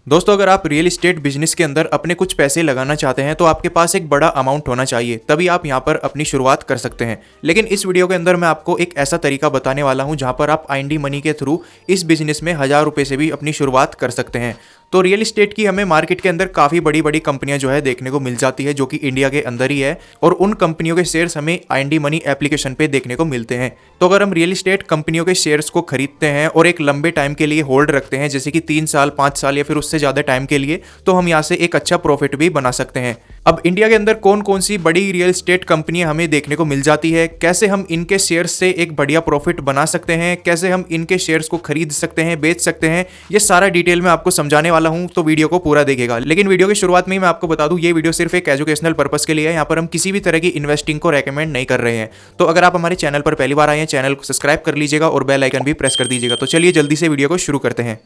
दोस्तों, अगर आप रियल एस्टेट बिजनेस के अंदर अपने कुछ पैसे लगाना चाहते हैं तो आपके पास एक बड़ा अमाउंट होना चाहिए, तभी आप यहां पर अपनी शुरुआत कर सकते हैं। लेकिन इस वीडियो के अंदर मैं आपको एक ऐसा तरीका बताने वाला हूं जहां पर आप आईएनडी मनी के थ्रू इस बिजनेस में 1000 रुपये से भी अपनी शुरुआत कर सकते हैं। तो रियल एस्टेट की हमें मार्केट के अंदर काफ़ी बड़ी बड़ी कंपनियां जो है देखने को मिल जाती है, जो कि इंडिया के अंदर ही है, और उन कंपनियों के शेयर्स हमें आईएनडी मनी एप्लीकेशन पे देखने को मिलते हैं। तो अगर हम रियल एस्टेट कंपनियों के शेयर्स को खरीदते हैं और एक लंबे टाइम के लिए होल्ड रखते हैं, जैसे कि 3 साल 5 साल या फिर उससे ज़्यादा टाइम के लिए, तो हम यहाँ से एक अच्छा प्रॉफिट भी बना सकते हैं। अब इंडिया के अंदर कौन कौन सी बड़ी रियल एस्टेट कंपनियां हमें देखने को मिल जाती है, कैसे हम इनके शेयर्स से एक बढ़िया प्रॉफिट बना सकते हैं, कैसे हम इनके शेयर्स को खरीद सकते हैं, बेच सकते हैं, ये सारा डिटेल में आपको समझाने वाला हूं, तो वीडियो को पूरा देखिएगा। लेकिन वीडियो की शुरुआत में ही मैं आपको बता दूं, ये वीडियो सिर्फ एक एजुकेशनल पर्पस के लिए है। यहाँ पर हम किसी भी तरह की इन्वेस्टिंग को रेकमेंड नहीं कर रहे हैं। तो अगर आप हमारे चैनल पर पहली बार आए हैं, चैनल को सब्सक्राइब कर लीजिएगा और बेल आइकन भी प्रेस कर दीजिएगा। तो चलिए जल्दी से वीडियो को शुरू करते हैं।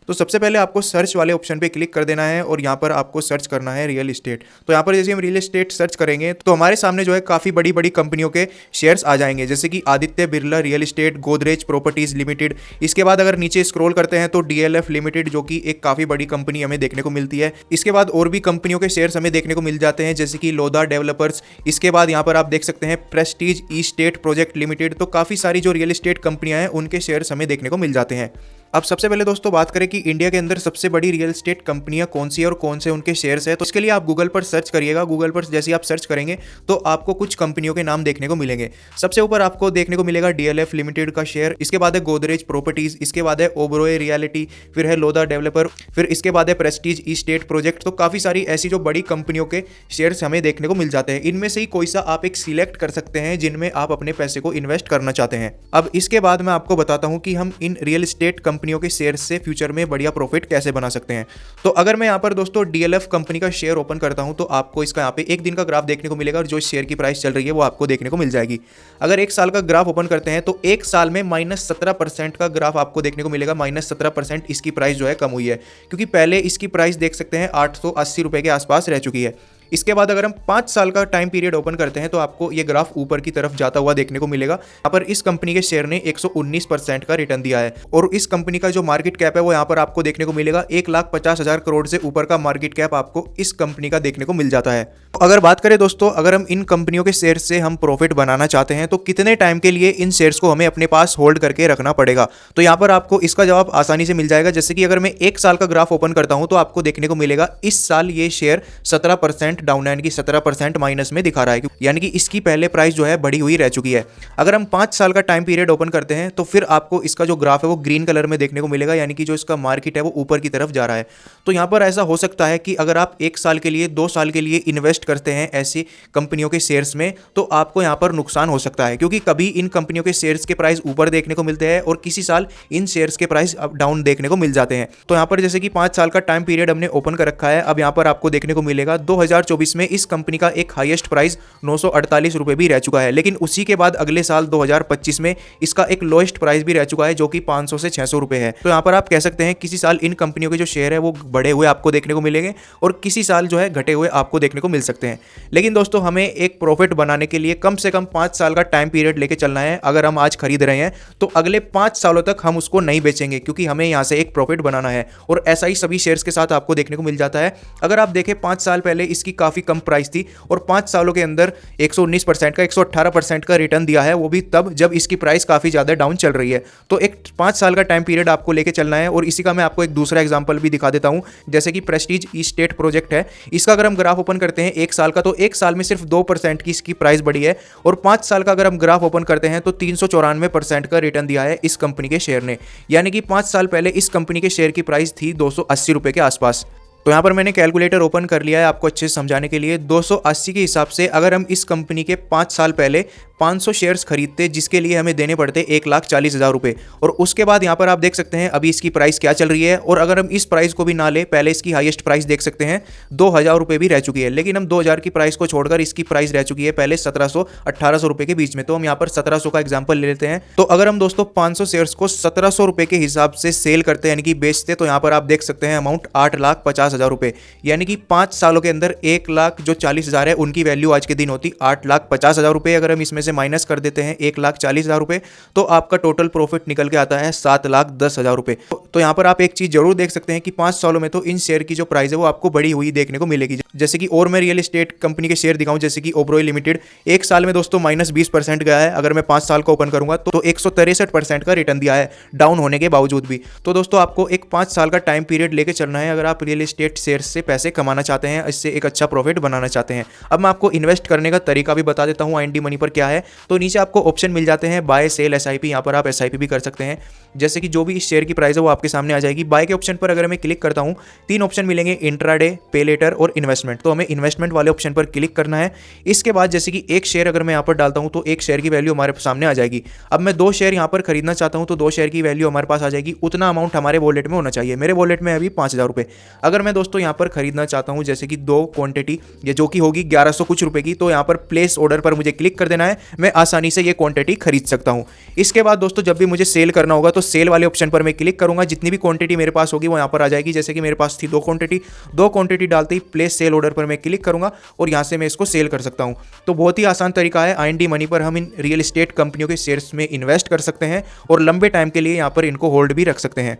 तो सबसे पहले आपको सर्च वाले ऑप्शन पे क्लिक कर देना है और यहाँ पर आपको सर्च करना है रियल एस्टेट। तो यहाँ पर जैसे हम रियल एस्टेट सर्च करेंगे तो हमारे सामने जो है काफ़ी बड़ी बड़ी कंपनियों के शेयर्स आ जाएंगे, जैसे कि Aditya Birla real estate, Godrej properties limited. इसके बाद अगर नीचे स्क्रॉल करते हैं तो डीएलएफ लिमिटेड, जो कि एक काफ़ी बड़ी कंपनी हमें देखने को मिलती है। इसके बाद और भी कंपनियों के शेयर्स हमें देखने को मिल जाते हैं, जैसे कि लोधा डेवलपर्स। इसके बाद यहाँ पर आप देख सकते हैं प्रेस्टीज ई स्टेट प्रोजेक्ट लिमिटेड। तो काफ़ी सारी जो रियल एस्टेट कंपनियां हैं उनके शेयर्स हमें देखने को मिल जाते हैं। अब सबसे पहले दोस्तों बात करें कि इंडिया के अंदर सबसे बड़ी रियल एस्टेट कंपनियां कौन सी है और कौन से उनके शेयर्स है, तो इसके लिए आप गूगल पर सर्च करिएगा। गूगल पर जैसे आप सर्च करेंगे तो आपको कुछ कंपनियों के नाम देखने को मिलेंगे। सबसे ऊपर आपको देखने को मिलेगा डीएलएफ लिमिटेड का शेयर, इसके बाद है गोदरेज प्रॉपर्टीज, इसके बाद है ओबरॉय रियलिटी, फिर है लोधा डेवलपर, फिर इसके बाद है प्रेस्टीज ई स्टेट प्रोजेक्ट। तो काफ़ी सारी ऐसी जो बड़ी कंपनियों के शेयर्स हमें देखने को मिल जाते हैं। इनमें से ही कोई सा आप एक सिलेक्ट कर सकते हैं जिनमें आप अपने पैसे को इन्वेस्ट करना चाहते हैं। अब इसके बाद मैं आपको बताता हूं कि हम इन रियल एस्टेट कंपनियों के शेयर से फ्यूचर में बढ़िया प्रॉफिट कैसे बना सकते हैं। तो अगर मैं यहाँ पर दोस्तों डीएलएफ कंपनी का शेयर ओपन करता हूं तो आपको इसका यहाँ पे एक दिन का ग्राफ देखने को मिलेगा और जो शेयर की प्राइस चल रही है वो आपको देखने को मिल जाएगी। अगर एक साल का ग्राफ ओपन करते हैं तो एक साल में -17% का ग्राफ आपको देखने को मिलेगा। -17% इसकी प्राइस जो है कम हुई है, क्योंकि पहले इसकी प्राइस देख सकते हैं 880 रुपए के आसपास रह चुकी है। इसके बाद अगर हम 5 साल का टाइम पीरियड ओपन करते हैं तो आपको ये ग्राफ ऊपर की तरफ जाता हुआ देखने को मिलेगा। यहाँ पर इस कंपनी के शेयर ने 119% का रिटर्न दिया है और इस कंपनी का जो मार्केट कैप है वो यहाँ पर आपको देखने को मिलेगा 1,50,000 करोड़ से ऊपर का मार्केट कैप आपको इस कंपनी का देखने को मिल जाता है। तो अगर बात करें दोस्तों, अगर हम इन कंपनियों के शेयर से हम प्रॉफिट बनाना चाहते हैं तो कितने टाइम के लिए इन शेयर्स को हमें अपने पास होल्ड करके रखना पड़ेगा, तो यहाँ पर आपको इसका जवाब आसानी से मिल जाएगा। जैसे कि अगर मैं 1 साल का ग्राफ ओपन करता हूँ तो आपको देखने को मिलेगा इस साल ये शेयर 17% डाउन, यानी कि 17% माइनस में दिखा रहा है, यानी कि इसकी पहले प्राइस जो है बढ़ी हुई रह चुकी है। अगर हम 5 साल का टाइम पीरियड ओपन करते हैं तो फिर आपको इसका जो ग्राफ है वो ग्रीन कलर में देखने को मिलेगा, यानी कि जो इसका मार्केट है वो ऊपर की तरफ जा रहा है। तो यहाँ पर ऐसा हो सकता है कि अगर आप 1 साल के लिए 2 साल के लिए इन्वेस्ट करते हैं ऐसी कंपनियों के शेयर्स में तो आपको यहाँ पर नुकसान हो सकता है, क्योंकि कभी इन कंपनियों के शेयर्स के प्राइस ऊपर देखने को मिलते हैं और किसी साल इन शेयर्स के प्राइस डाउन देखने को मिल जाते हैं। तो यहाँ पर जैसे कि 5 साल का टाइम पीरियड हमने ओपन कर रखा है। अब यहाँ पर आपको देखने को मिलेगा 2024 में इस कंपनी का एक हाईएस्ट प्राइस 948 रुपए भी रह चुका है, लेकिन उसी के बाद अगले साल 2025 में इसका एक लोएस्ट प्राइस भी रह चुका है, जो कि 500 से 600 रुपए है। तो यहाँ पर आप कह सकते हैं किसी साल इन कंपनियों के जो शेयर है वो बढ़े हुए आपको देखने को मिलेंगे और किसी साल जो है घटे हुए आपको देखने को मिल सकते हैं। लेकिन दोस्तों हमें एक प्रॉफिट बनाने के लिए कम से कम 5 साल का टाइम पीरियड लेके चलना है। अगर हम आज खरीद रहे हैं तो अगले 5 सालों तक हम उसको नहीं बेचेंगे, क्योंकि हमें यहाँ से एक प्रॉफिट बनाना है। और ऐसा ही सभी शेयर्स के साथ आपको देखने को मिल जाता है। अगर आप देखें 5 साल पहले इसकी काफ़ी कम प्राइस थी और 5 सालों के अंदर 119% का 118% का रिटर्न दिया है, वो भी तब जब इसकी प्राइस काफ़ी ज़्यादा डाउन चल रही है। तो एक 5 साल का टाइम पीरियड आपको लेके चलना है। और इसी का मैं आपको एक दूसरा एग्जांपल भी दिखा देता हूं, जैसे कि प्रेस्टीज ई स्टेट प्रोजेक्ट है। इसका अगर हम ग्राफ ओपन करते हैं 1 साल का, तो 1 साल में सिर्फ 2% की इसकी प्राइस बढ़ी है और 5 साल का अगर हम ग्राफ ओपन करते हैं तो 394% का रिटर्न दिया है इस कंपनी के शेयर ने, यानी कि 5 साल पहले इस कंपनी के शेयर की प्राइस थी 280 रुपए के आसपास। तो यहाँ पर मैंने कैलकुलेटर ओपन कर लिया है आपको अच्छे से समझाने के लिए। 280 के हिसाब से अगर हम इस कंपनी के 5 साल पहले 500 शेयर्स खरीदते, जिसके लिए हमें देने पड़ते 1,40,000 रुपए, और उसके बाद यहाँ पर आप देख सकते हैं अभी इसकी प्राइस क्या चल रही है। और अगर हम इस प्राइस को भी ना ले, पहले इसकी हाईएस्ट प्राइस देख सकते हैं 2,000 रुपये भी रह चुकी है, लेकिन हम 2,000 की प्राइस को छोड़कर इसकी प्राइस रह चुकी है पहले 1700-1800 रुपये के बीच में। तो हम यहाँ पर 1700 का एग्जाम्पल ले लेते हैं। तो अगर हम दोस्तों 500 शेयर्स को 1700 रुपये के हिसाब से सेल करते हैं, यानी कि बेचते, तो यहाँ पर आप देख सकते हैं अमाउंट 8,50,000 रुपये, यानी कि 5 सालों के अंदर 1,40,000 है उनकी वैल्यू आज के दिन होती 8,50,000 रुपये। अगर हम इसमें से माइनस कर देते हैं 1,40,000 रुपये, तो आपका टोटल प्रॉफिट निकल के आता है 7,10,000 रुपये। तो यहाँ पर आप एक चीज़ जरूर देख सकते हैं कि 5 सालों में तो इन शेयर की जो प्राइस है वो आपको बढ़ी हुई देखने को मिलेगी। जैसे कि और मैं रियल एस्टेट कंपनी के शेयर दिखाऊं, जैसे कि ओबरॉय लिमिटेड, एक साल में दोस्तों -20% गया है। अगर मैं 5 साल का ओपन करूंगा तो 163% का रिटर्न दिया है, डाउन होने के बावजूद भी। तो दोस्तों आपको एक 5 साल का टाइम पीरियड लेके चलना है अगर आप रियल एस्टेट शेयर से पैसे कमाना चाहते हैं, इससे एक अच्छा प्रॉफिट बनाना चाहते हैं। अब मैं आपको इन्वेस्ट करने का तरीका भी बता देता हूँ आईएनडी मनी पर क्या है। तो नीचे आपको ऑप्शन मिल जाते हैं बाय, सेल, एसआईपी। यहाँ पर आप एसआईपी भी कर सकते हैं। जैसे कि जो भी इस शेयर की प्राइस है वो आपके सामने आ जाएगी। बाय के ऑप्शन पर अगर मैं क्लिक करता हूँ, 3 ऑप्शन मिलेंगे, इंट्राडे, पे लेटर और इन्वेस्टमेंट। तो हमें इन्वेस्टमेंट वाले ऑप्शन पर क्लिक करना है। इसके बाद जैसे कि एक शेयर अगर मैं यहाँ पर डालता हूँ तो एक शेयर की वैल्यू हमारे सामने आ जाएगी। अब मैं 2 शेयर यहाँ पर खरीदना चाहता हूँ तो 2 शेयर की वैल्यू हमारे पास आ जाएगी। उतना अमाउंट हमारे वॉलेट में होना चाहिए। मेरे वॉलेट में अभी 5,000 रुपये। अगर मैं दोस्तों यहाँ पर खरीदना चाहता हूँ जैसे कि 2 क्वांटिटी, ये जो कि होगी 1100 कुछ रुपए की, तो यहाँ पर प्लेस ऑर्डर पर मुझे क्लिक कर देना है। मैं आसानी से ये क्वांटिटी खरीद सकता हूँ। इसके बाद दोस्तों जब भी मुझे सेल करना होगा तो सेल वाले ऑप्शन पर मैं क्लिक करूंगा। जितनी भी क्वांटिटी मेरे पास होगी वो यहाँ पर आ जाएगी। जैसे कि मेरे पास थी 2 क्वांटिटी डालते ही प्लेस सेल ऑर्डर पर मैं क्लिक करूंगा और यहाँ से मैं इसको सेल कर सकता हूँ। तो बहुत ही आसान तरीका है। आईएनडी मनी पर हम इन रियल एस्टेट कंपनियों के शेयर्स में इन्वेस्ट कर सकते हैं और लंबे टाइम के लिए यहाँ पर इनको होल्ड भी रख सकते हैं।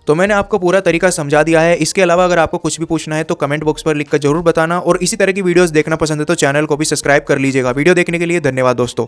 तो मैंने आपको पूरा तरीका समझा दिया है। इसके अलावा अगर आपको कुछ भी पूछना है तो कमेंट बॉक्स पर लिखकर जरूर बताना, और इसी तरह की वीडियोस देखना पसंद है तो चैनल को भी सब्सक्राइब कर लीजिएगा। वीडियो देखने के लिए धन्यवाद दोस्तों।